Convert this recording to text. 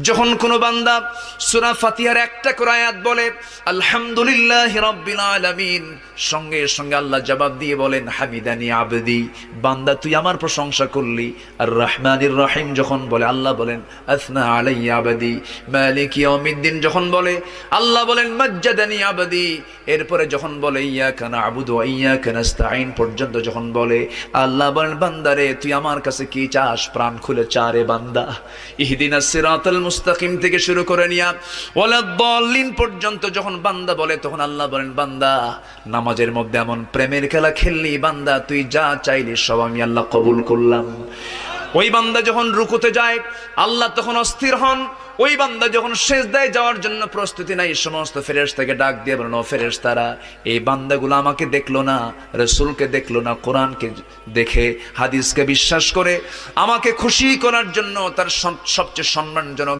যখন কোনো বান্দা সূরা ফাতিহার একটা করে আয়াত বলে আলহামদুলিল্লাহি রাব্বিল আলামিন, সঙ্গে সঙ্গে আল্লাহ জবাব দিয়ে বলেন হামিদানি আবদি, বান্দা তুই আমার প্রশংসা করলি। আর রহমানির রহিম যখন বলে আল্লাহ বলেন আসনা আলাইয়া আবদি। মালিক ইয়াউমিদ্দিন যখন বলে আল্লাহ বলেন মাজ্জাদানি আবদি। এরপরে যখন বলে ইয়াকা না'বুদু ওয়া ইয়াকা নাস্তাঈন পর্যন্ত যখন বলে আল্লাহ বলেন বান্দারে তুই আমার কাছে কি চাস, প্রাণ খুলে চারে বান্দা। ইহদিনাস সিরাতাল মুস্তাকিম থেকে শুরু করে নিয়া ওয়ালাদ-দাল্লিন পর্যন্ত যখন বান্দা বলে তখন আল্লাহ বলেন বান্দা নামাজের মধ্যে এমন প্রেমের খেলা খেললি বান্দা, তুই যা চাইলি সব আমি আল্লাহ কবুল করলাম। ওই বান্দা যখন রুকুতে যায় আল্লাহ তখন অস্থির হন। ওই বান্দা যখন সিজদায় যাওয়ার জন্য প্রস্তুতি নাই, সমস্ত ফেরেশতাকে ডাক দিয়ে বলেন ও ফেরেশতারা, এই বান্দাগুলো আমাকে দেখলো না, রাসূলকে দেখলো না, কোরআনকে দেখে হাদিসকে বিশ্বাস করে আমাকে খুশি করার জন্য তার সবচেয়ে সম্মানজনক